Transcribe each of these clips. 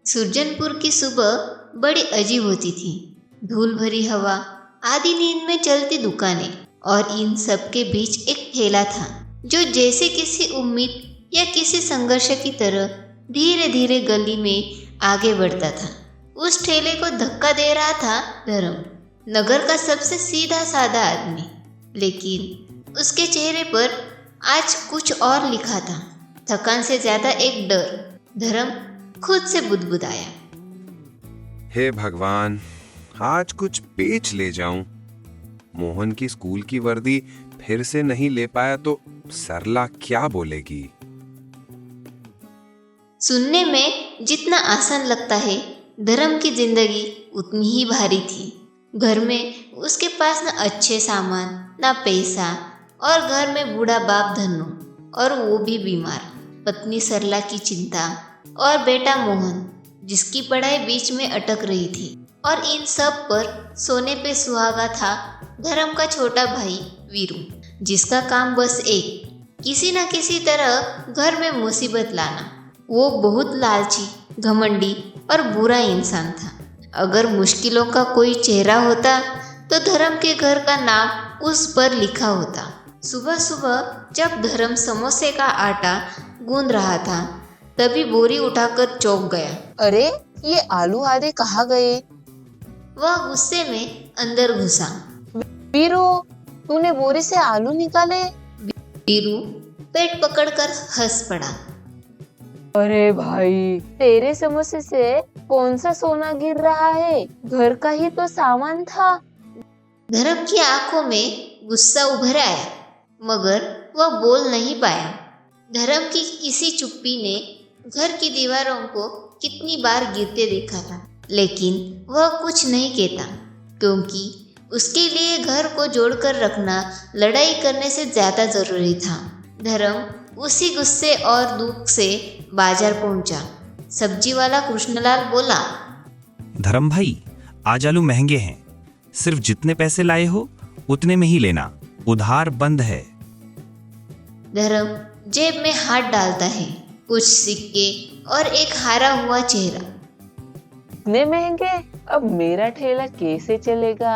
सुरजनपुर की सुबह बड़ी अजीब होती थी। धूल भरी हवा, आधी नींद में चलती दुकानें और इन सब के बीच एक ठेला था जो जैसे किसी उम्मीद या किसी संघर्ष की तरह धीरे धीरे गली में आगे बढ़ता था। उस ठेले को धक्का दे रहा था धर्म, नगर का सबसे सीधा साधा आदमी, लेकिन उसके चेहरे पर आज कुछ और लिखा था, थकान से ज्यादा एक डर। धर्म खुद से बुदबुदाया, हे भगवान, आज कुछ पेच ले जाऊं। मोहन की स्कूल की वर्दी फिर से नहीं ले पाया तो सरला क्या बोलेगी। सुनने में जितना आसान लगता है, धर्म की जिंदगी उतनी ही भारी थी। घर में उसके पास न अच्छे सामान, न पैसा, और घर में बूढ़ा बाप धन्नो, और वो भी बीमार, पत्नी सरला की चिंता, और बेटा मोहन जिसकी पढ़ाई बीच में अटक रही थी। और इन सब पर सोने पे सुहागा था धर्म का छोटा भाई वीरू, जिसका काम बस एक किसी न किसी तरह घर में मुसीबत लाना। वो बहुत लालची, घमंडी और बुरा इंसान था। अगर मुश्किलों का कोई चेहरा होता तो धर्म के घर का नाम उस पर लिखा होता। सुबह सुबह जब धर्म समोसे का आटा गूंद रहा था, तभी बोरी उठाकर चौंक गया। अरे, ये आलू आधे कहाँ गए? वह गुस्से में अंदर घुसा। वीरू, तूने बोरी से आलू निकाले? वीरू पेट पकड़कर हंस पड़ा। अरे भाई, तेरे समोसे से कौन सा सोना गिर रहा है? घर का ही तो सामान था। धर्म की आंखों में गुस्सा उभर आया, मगर वह बोल नहीं पाया। धर्म की इसी चुप्पी ने घर की दीवारों को कितनी बार गिरते देखा था, लेकिन वह कुछ नहीं कहता, क्योंकि उसके लिए घर को जोड़कर रखना लड़ाई करने से ज्यादा जरूरी था। धर्म उसी गुस्से और दुख से बाजार पहुंचा। सब्जी वाला कृष्णलाल बोला, धर्म भाई, आज आलू महंगे हैं, सिर्फ जितने पैसे लाए हो उतने में ही लेना, उधार बंद है। धर्म जेब में हाथ डालता है, कुछ सिक्के और एक हारा हुआ चेहरा। इतने महंगे? अब मेरा ठेला कैसे चलेगा?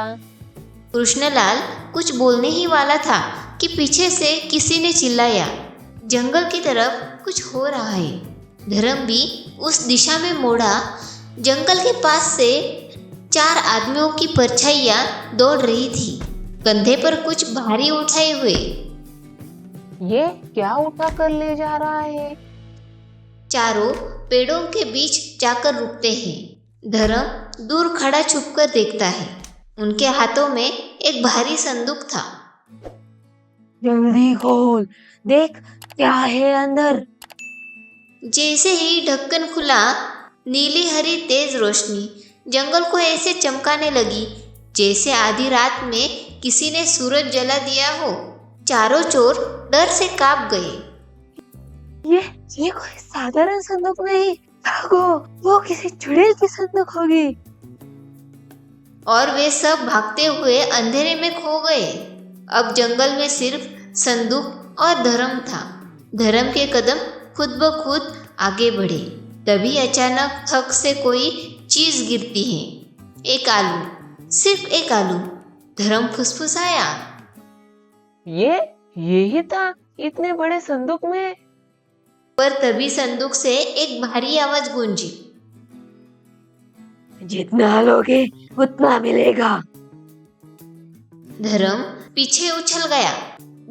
कृष्णलाल कुछ बोलने ही वाला था कि पीछे से किसी ने चिल्लाया, जंगल की तरफ कुछ हो रहा है। धर्म भी उस दिशा में मुड़ा। जंगल के पास से 4 आदमियों की परछाइयां दौड़ रही थी, कंधे पर कुछ भारी उठाए हुए। ये क्या उठा कर ले जा रहा है? चारों पेड़ों के बीच जाकर रुकते हैं। धर्म दूर खड़ा छुपकर देखता है। उनके हाथों में एक भारी संदूक था। जल्दी खोल, देख क्या है अंदर। जैसे ही ढक्कन खुला, नीली हरी तेज रोशनी जंगल को ऐसे चमकाने लगी जैसे आधी रात में किसी ने सूरज जला दिया हो। चारों चोर डर से कांप गए। ये कोई साधारण संदूक नहीं, भागो, वो किसी चुड़ैल की संदूक होगी। और वे सब भागते हुए अंधेरे में खो गए। अब जंगल में सिर्फ संदूक और धर्म था। धर्म के कदम खुद ब खुद आगे बढ़े। तभी अचानक थक से कोई चीज गिरती है। एक आलू, सिर्फ एक आलू। धर्म फुसफुसाया, ये ही था इतने बड़े संदूक में। पर तभी संदूक से एक भारी आवाज गूंजी, जितना लोगे उतना मिलेगा। धर्म पीछे उछल गया।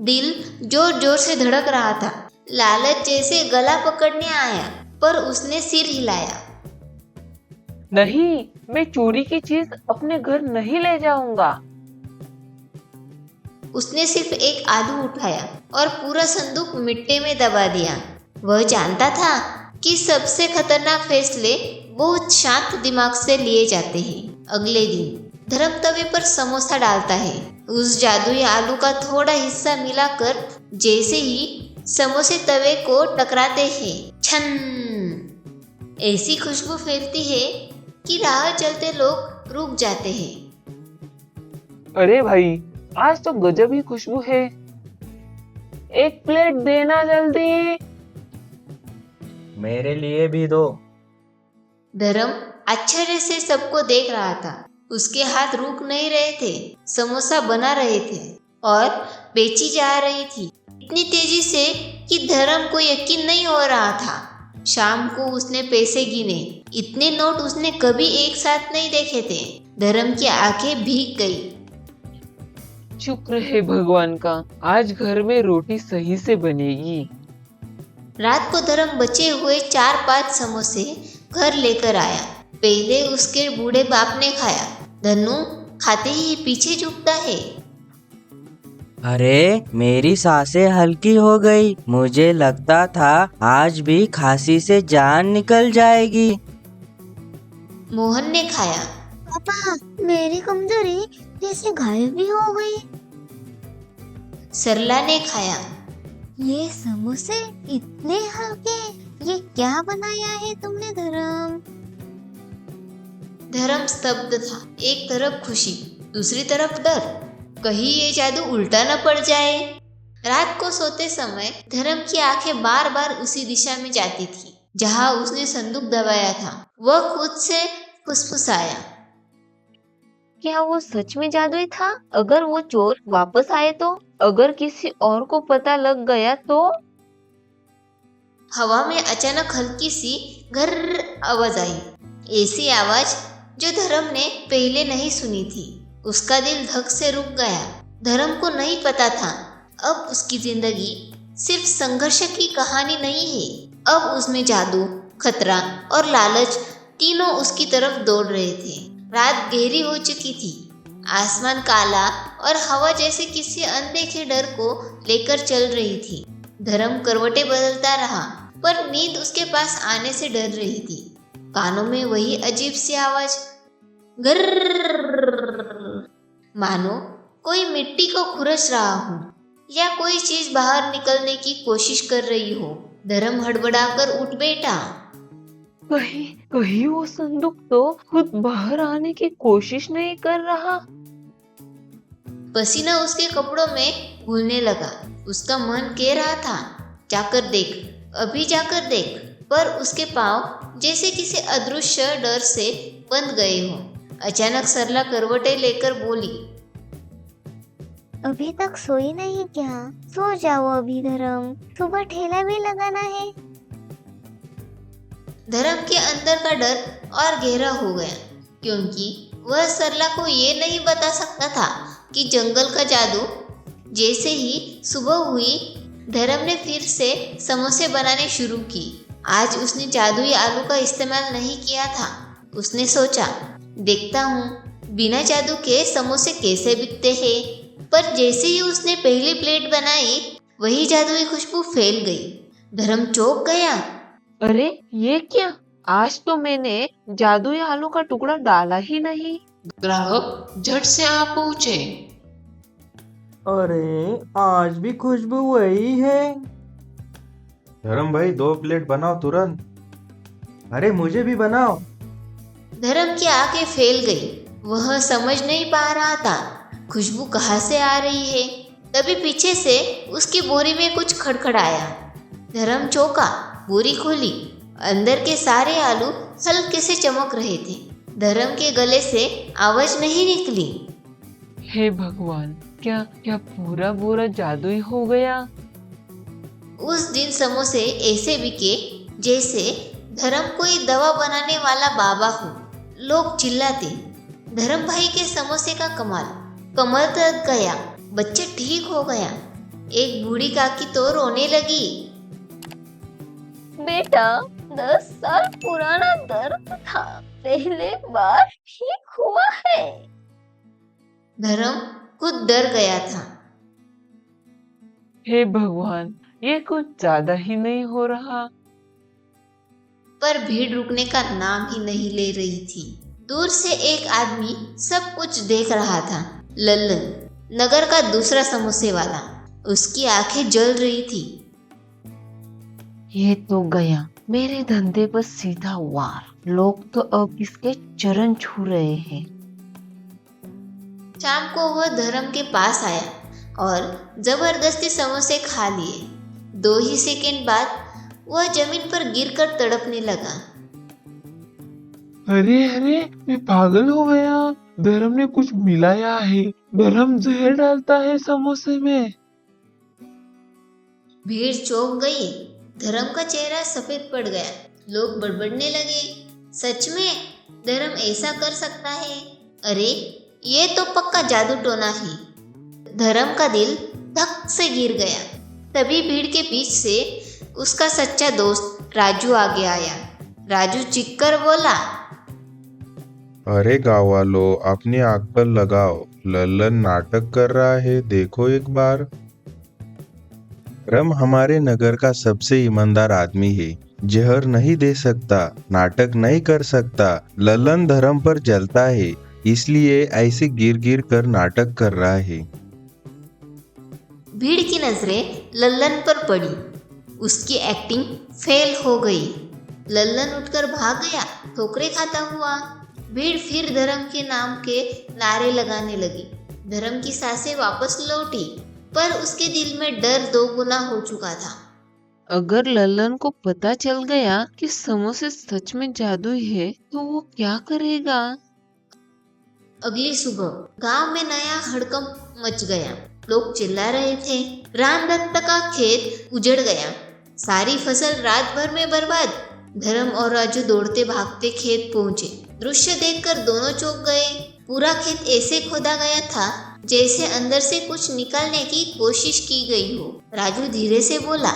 दिल जोर जोर से धड़क रहा था। लालच जैसे गला पकड़ने आया, पर उसने सिर हिलाया। नहीं, मैं चोरी की चीज अपने घर नहीं ले जाऊंगा। उसने सिर्फ एक आलू उठाया और पूरा संदूक मिट्टी में दबा दिया। वह जानता था कि सबसे खतरनाक फैसले बहुत शांत दिमाग से लिए जाते हैं। अगले दिन धर्म तवे पर समोसा डालता है। उस जादुई आलू का थोड़ा हिस्सा मिलाकर जैसे ही समोसे तवे को टकराते हैं, छन, ऐसी खुशबू फैलती है कि राह चलते लोग रुक जाते हैं। अरे भाई, आज तो गजब ही खुशबू है। एक प्लेट देना जल्दी। मेरे लिए भी दो। धर्म आश्चर्य से सबको देख रहा था। उसके हाथ रुक नहीं रहे थे, समोसा बना रहे थे और बेची जा रही थी इतनी तेजी से कि धर्म को यकीन नहीं हो रहा था। शाम को उसने पैसे गिने, इतने नोट उसने कभी एक साथ नहीं देखे थे। धर्म की आंखें भीग गई। शुक्र है भगवान का, आज घर में रोटी सही से बनेगी। रात को धर्म बचे हुए 4-5 समोसे घर लेकर आया। पहले उसके बूढ़े बाप ने खाया। धनु खाते ही पीछे झुकता है। अरे मेरी सांसें हल्की हो गई। मुझे लगता था आज भी खांसी से जान निकल जाएगी। मोहन ने खाया। पापा, मेरी कमजोरी जैसे गायब ही हो गई। सरला ने खाया। ये समोसे इतने हल्के, ये क्या बनाया है तुमने धर्म? धर्म स्तब्ध था। एक तरफ खुशी, दूसरी तरफ डर। कहीं ये जादू उल्टा न पड़ जाए। रात को सोते समय धर्म की आंखें बार बार उसी दिशा में जाती थी जहां उसने संदूक दबाया था। वह खुद से फुसफुसाया। क्या वो सच में जादुई था? अगर वो चोर वापस आए तो? अगर किसी और को पता लग गया तो? हवा में अचानक हल्की सी गर्र आवाज आई। ऐसी आवाज जो धर्म ने पहले नहीं सुनी थी। उसका दिल धक से रुक गया। धर्म को नहीं पता था अब उसकी जिंदगी सिर्फ संघर्ष की कहानी नहीं है। अब उसमें जादू, खतरा और लालच तीनों उसकी तरफ दौड़ रहे थे। रात गहरी हो चुकी थी। आसमान काला और हवा जैसे किसी अनदेखे डर को लेकर चल रही थी। धर्म करवटें बदलता रहा पर नींद उसके पास आने से डर रही थी। कानों में वही अजीब सी आवाज, गर्र, मानो कोई मिट्टी को खुरच रहा हो या कोई चीज बाहर निकलने की कोशिश कर रही हो। धर्म हड़बड़ाकर उठ बैठा। कहीं वो संदूक तो खुद बाहर आने की कोशिश नहीं कर रहा। पसीना उसके कपड़ों में घुलने लगा। उसका मन कह रहा था, जाकर देख, अभी जाकर देख। पर उसके पांव जैसे किसी अदृश्य डर से बंध गए हों। अचानक सरला करवटें लेकर बोली, अभी तक सोई नहीं क्या? सो जाओ अभी धर्म, सुबह ठेला भी लगाना है। धर्म के अंदर का डर और गहरा हो गया क्योंकि वह सरला को ये नहीं बता सकता था कि जंगल का जादू। जैसे ही सुबह हुई, धर्म ने फिर से समोसे बनाने शुरू की। आज उसने जादुई आलू का इस्तेमाल नहीं किया था। उसने सोचा, देखता हूँ बिना जादू के समोसे कैसे बिकते हैं। पर जैसे ही उसने पहली प्लेट बनाई, वही जादुई खुशबू फैल गई। धर्म चौंक गया। अरे ये क्या? आज तो मैंने जादुई आलू का टुकड़ा डाला ही नहीं। ग्राहक झट से आ पहुंचे। अरे आज भी खुशबू वही है। धर्म भाई 2 प्लेट बनाओ तुरंत। अरे मुझे भी बनाओ। धर्म की आंखें फैल गई। वह समझ नहीं पा रहा था खुशबू कहाँ से आ रही है। तभी पीछे से उसकी बोरी में कुछ खड़खड़ाया। धर्म चौंका, बोरी खोली। अंदर के सारे आलू हल्के से चमक रहे थे। धर्म के गले से आवाज नहीं निकली। हे भगवान, क्या पूरा बोरा जादुई हो गया? उस दिन समोसे ऐसे बिके जैसे धर्म कोई दवा बनाने वाला बाबा हो। लोग चिल्लाते, धर्म भाई के समोसे का कमाल। कमर तक गया, बच्चा ठीक हो गया। एक बूढ़ी काकी तो रोने लगी। बेटा, 10 साल पुराना दर्द था, पहले बार ठीक हुआ है। धर्म खुद डर गया था। हे भगवान, ये कुछ ज्यादा ही नहीं हो रहा। पर भीड़ रुकने का नाम ही नहीं ले रही थी। दूर से एक आदमी सब कुछ देख रहा था। लल्लन, नगर का दूसरा समोसे वाला। उसकी आंखें जल रही थी। ये तो गया मेरे धंधे पर सीधा वार। लोग तो अब इसके चरण छू रहे हैं। शाम को वह धर्म के पास आया और जबरदस्ती समोसे खा लिए। 2 ही सेकंड बाद वह जमीन पर गिरकर तड़पने लगा। अरे अरे, मैं पागल हो गया। धर्म ने कुछ मिलाया है। धर्म जहर डालता है समोसे में। भीड़ चौंक गई। धर्म का चेहरा सफेद पड़ गया। लोग बड़बड़ने लगे, सच में धर्म ऐसा कर सकता है? अरे ये तो पक्का जादू टोना है। धर्म का दिल धक से गिर गया। तभी भीड़ के बीच से उसका सच्चा दोस्त राजू आगे आया। राजू चीख कर बोला, अरे गाँव वालों, अपनी आग पर लगाओ, लल्लन नाटक कर रहा है, देखो एक बार। रम हमारे नगर का सबसे ईमानदार आदमी है, जहर नहीं दे सकता, नाटक नहीं कर सकता। लल्लन धर्म पर जलता है, इसलिए ऐसे गिर गिर कर नाटक कर रहा है। भीड़ की नजरें लल्लन पर पड़ी। उसकी एक्टिंग फेल हो गई। लल्लन उठकर भाग गया, ठोकरे खाता हुआ। भीड़ फिर धर्म के नाम के नारे लगाने लगी। धर्म की सांसें वापस लौटी, पर उसके दिल में डर दोगुना हो चुका था। अगर लल्लन को पता चल गया कि समोसे सच में जादू है तो वो क्या करेगा? अगली सुबह गांव में नया हड़कंप मच गया। लोग चिल्ला रहे थे, राम दत्त का खेत उजड़ गया, सारी फसल रात भर में बर्बाद। धर्म और राजू दौड़ते भागते खेत पहुंचे। दृश्य देखकर दोनों चौंक गए। पूरा खेत ऐसे खोदा गया था जैसे अंदर से कुछ निकालने की कोशिश की गई हो। राजू धीरे से बोला,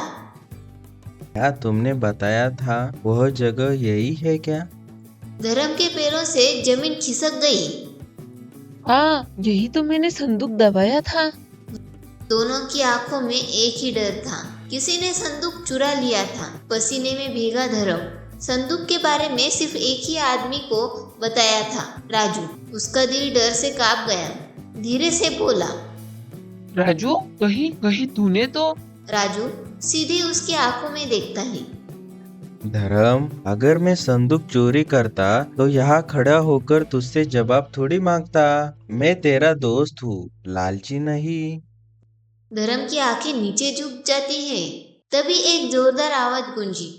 क्या तुमने बताया था वह जगह यही है क्या? धर्म के पैरों से जमीन खिसक गई। हाँ, यही तो मैंने संदूक दबाया था। दोनों की आंखों में एक ही डर था, किसी ने संदूक चुरा लिया था। पसीने में भीगा धर्म संदूक के बारे में सिर्फ एक ही आदमी को बताया था, राजू। उसका दिल डर से कांप गया। धीरे से बोला, राजू, कहीं कहीं तूने तो। राजू सीधे उसकी आंखों में देखता है। धर्म, अगर मैं संदूक चोरी करता तो यहाँ खड़ा होकर तुझसे जवाब थोड़ी मांगता। मैं तेरा दोस्त हूँ, लालची नहीं। धर्म की आंखें नीचे झुक जाती है। तभी एक जोरदार आवाज गूंजी,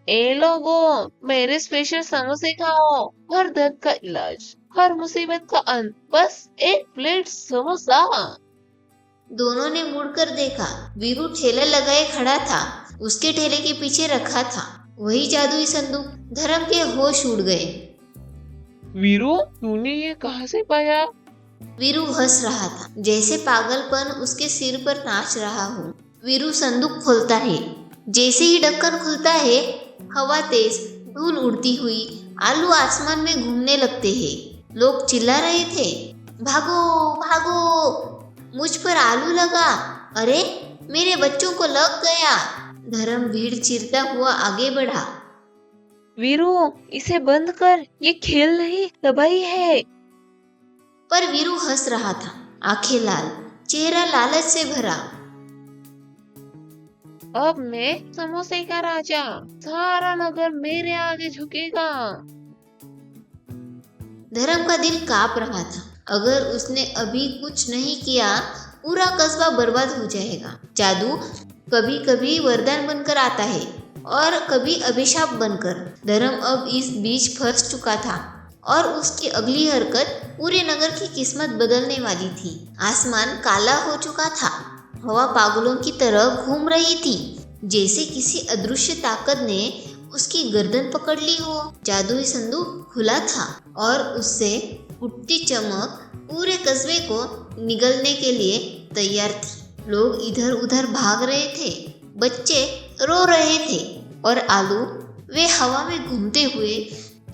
ए लोगों, मेरे स्पेशल समोसे खाओ। हर दर्द का इलाज, हर मुसीबत का अंत, बस एक प्लेट समोसा। दोनों ने मुड़कर देखा। वीरू ठेला लगाए खड़ा था। उसके ठेले के पीछे रखा था वही जादुई संदूक। धर्म के होश उड़ गए। वीरू, तूने ये कहाँ से पाया? वीरू हंस रहा था, जैसे पागलपन उसके सिर पर नाच रहा हो। वीरू संदूक खोलता है। जैसे ही ढक्कन खुलता है, हवा तेज, धूल उड़ती हुई, आलू आसमान में घूमने लगते हैं। लोग चिल्ला रहे थे, भागो भागो, मुझ पर आलू लगा, अरे मेरे बच्चों को लग गया। धर्म भीड़ चीरता हुआ आगे बढ़ा। वीरू, इसे बंद कर, ये खेल नहीं, तबाही है। पर वीरू हंस रहा था, आंखें लाल, चेहरा लालच से भरा। अब मैं समोसे का राजा, सारा नगर मेरे आगे झुकेगा। धर्म का दिल कांप रहा था। अगर उसने अभी कुछ नहीं किया, पूरा कस्बा बर्बाद हो जाएगा। जादू कभी कभी वरदान बनकर आता है और कभी अभिशाप बनकर। धर्म अब इस बीच फंस चुका था और उसकी अगली हरकत पूरे नगर की किस्मत बदलने वाली थी। आसमान काला हो चुका था। हवा पागलों की तरह घूम रही थी, जैसे किसी अदृश्य ताकत ने उसकी गर्दन पकड़ ली हो। जादुई संदूक खुला था और उससे उठती चमक पूरे कस्बे को निगलने के लिए तैयार थी। लोग इधर उधर भाग रहे थे, बच्चे रो रहे थे और आलू वे हवा में घूमते हुए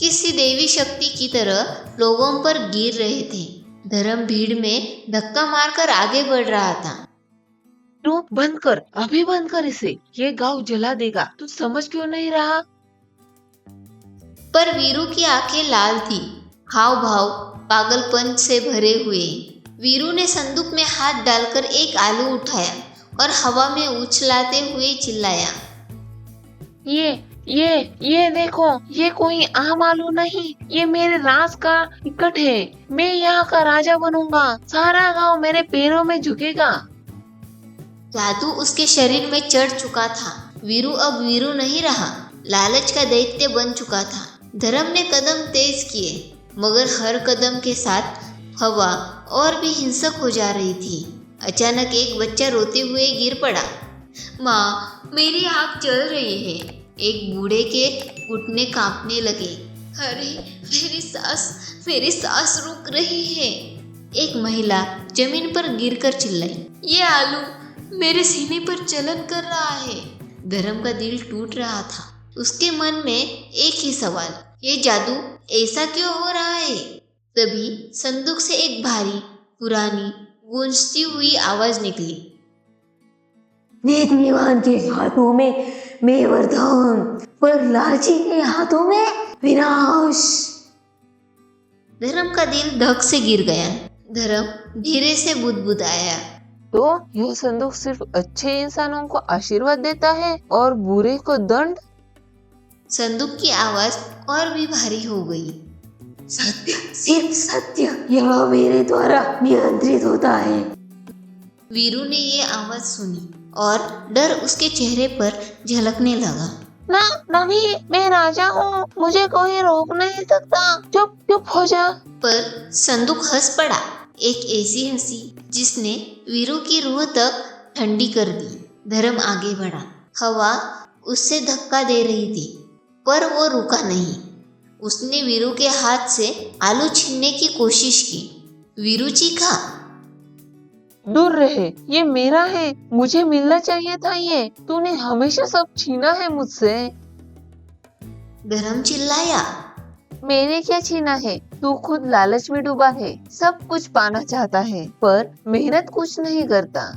किसी देवी शक्ति की तरह लोगों पर गिर रहे थे। धर्म भीड़ में धक्का मारकर आगे बढ़ रहा था। रुक, बंद कर, अभी बंद कर इसे, ये गांव जला देगा। तू समझ क्यों नहीं रहा? पर वीरू की आंखें लाल थी, हाव भाव पागलपन से भरे हुए। वीरू ने संदूक में हाथ डालकर एक आलू उठाया और हवा में उछलाते हुए चिल्लाया, ये देखो, ये कोई आम आलू नहीं, ये मेरे राज का टिकट है। मैं यहाँ का राजा बनूंगा, सारा गांव मेरे पैरों में झुकेगा। जादू उसके शरीर में चढ़ चुका था। वीरू अब वीरू नहीं रहा, लालच का दैत्य बन चुका था। धर्म ने कदम तेज किए, मगर हर कदम के साथ हवा और भी हिंसक हो जा रही थी। अचानक एक बच्चा रोते हुए गिर पड़ा। माँ, मेरी आँख जल रही है। एक बूढ़े के घुटने कांपने लगे। अरे, मेरी सांस रुक रही है। एक महिला जमीन पर गिरकर चिल्लाई, ये आलू मेरे सीने पर जलन कर रहा है। धर्म का दिल टूट रहा था। उसके मन में एक ही सवाल, ये जादू ऐसा क्यों हो रहा है? तभी संदूक से एक भारी, पुरानी, गूंजती हुई आवाज निकली। नीतिवान के हाथों में मैं वरदान, पर लालची के हाथों में विनाश। धर्म का दिल धक से गिर गया। धर्म धीरे से बुदबुदाया, तो यह संदूक सिर्फ अच्छे इंसानों को आशीर्वाद देता है और बुरे को दंड? संदूक की आवाज और भी भारी हो गई। सत्य, सिर्फ सत्य, यह मेरे द्वारा नियंत्रित होता है। वीरू ने ये आवाज सुनी और डर उसके चेहरे पर झलकने लगा। नहीं, मैं राजा हूँ, मुझे कोई रोक नहीं सकता। चुप चुप हो जा। पर संदूक हंस पड़ा, एक ऐसी हंसी जिसने वीरू की रूह तक ठंडी कर दी। धर्म आगे बढ़ा। हवा उससे धक्का दे रही थी, पर वो रुका नहीं। उसने वीरू के हाथ से आलू छीनने की कोशिश की। वीरू चीखा, दूर रहे, ये मेरा है, मुझे मिलना चाहिए था ये। तूने हमेशा सब छीना है मुझसे। धर्म चिल्लाया, मैंने क्या छीना है? तू खुद लालच में डूबा है, सब कुछ पाना चाहता है, पर मेहनत कुछ नहीं करता।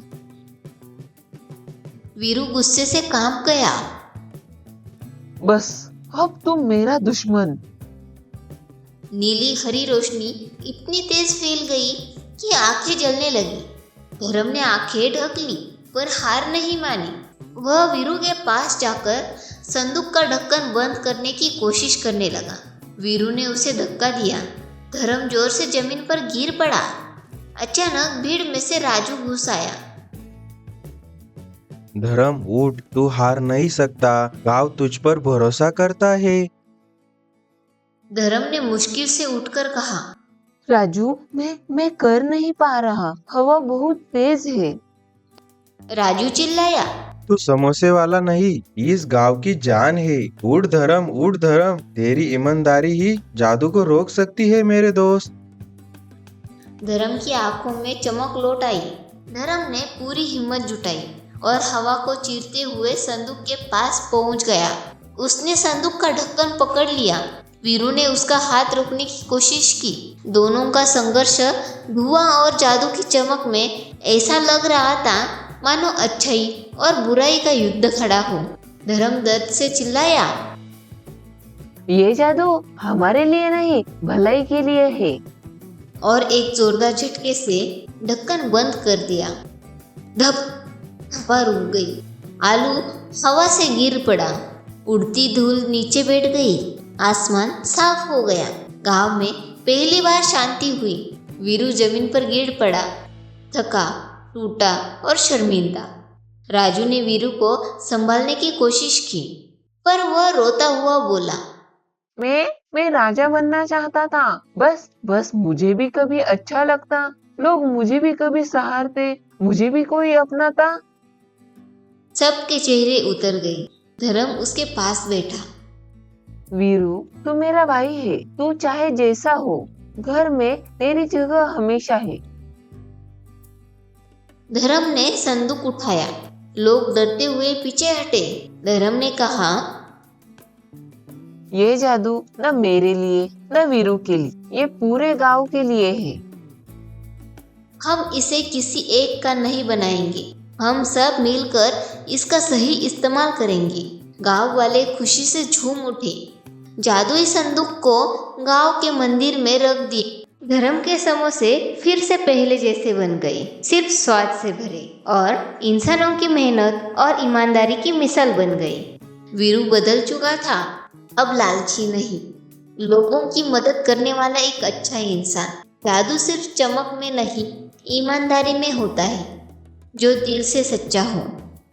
वीरू गुस्से से कांप गया। बस अब तुम मेरा दुश्मन। नीली हरी रोशनी इतनी तेज फैल गई कि आंखें जलने लगी। धर्म ने आंखें ढक ली, पर हार नहीं मानी। वह वीरू के पास जाकर संदूक का ढक्कन बंद करने की कोशिश करने लगा। वीरू ने उसे धक्का दिया। धर्म जोर से जमीन पर गिर पड़ा। अचानक भीड़ में से राजू घुस आया। धर्म उठ, तू हार नहीं सकता, गांव तुझ पर भरोसा करता है। धर्म ने मुश्किल से उठकर कहा, राजू, मैं कर नहीं पा रहा, हवा बहुत तेज है। राजू चिल्लाया, तू समोसे वाला नहीं, इस गांव की जान है। उठ धर्म, उठ धर्म, तेरी ईमानदारी ही जादू को रोक सकती है मेरे दोस्त। धर्म की आंखों में चमक लौट आई। धर्म ने पूरी हिम्मत जुटाई और हवा को चीरते हुए संदूक के पास पहुंच गया। उसने संदूक का ढक्कन पकड़ लिया। वीरू ने उसका हाथ रोकने की कोशिश की। दोनों का संघर्ष धुआं और जादू की चमक में ऐसा लग रहा था मानो अच्छाई और बुराई का युद्ध खड़ा हो। धर्म दर्द से चिल्लाया, ये जादू हमारे लिए नहीं, भलाई के लिए है। और एक जोरदार झटके से ढक्कन बंद कर दिया। धप, हवा रुक गई। आलू हवा से गिर पड़ा। उड़ती धूल नीचे बैठ गई। आसमान साफ हो गया। गांव में पहली बार शांति हुई। वीरू जमीन पर गिर पड़ा, थका, टूटा और शर्मिंदा। राजू ने वीरू को संभालने की कोशिश की, पर वह रोता हुआ बोला, मैं राजा बनना चाहता था। बस मुझे भी कभी अच्छा लगता, लोग मुझे भी कभी सहारते, मुझे भी कोई अपनाता। सबके चेहरे उतर गए। धर्म उसके पास बैठा। वीरू, तू मेरा भाई है, तू चाहे जैसा हो, घर में तेरी जगह हमेशा है। धर्म ने संदूक उठाया। लोग डरते हुए पीछे हटे। धर्म ने कहा, ये जादू न मेरे लिए न वीरू के लिए, ये पूरे गांव के लिए है। हम इसे किसी एक का नहीं बनाएंगे। हम सब मिलकर इसका सही इस्तेमाल करेंगे। गांव वाले खुशी से झूम उठे। जादुई संदूक को गांव के मंदिर में रख दिए। धर्म के समोसे फिर से पहले जैसे बन गए, सिर्फ स्वाद से भरे और इंसानों की मेहनत और ईमानदारी की मिसाल बन गए। वीरू बदल चुका था, अब लालची नहीं, लोगों की मदद करने वाला एक अच्छा इंसान। जादू सिर्फ चमक में नहीं, ईमानदारी में होता है, जो दिल से सच्चा हो।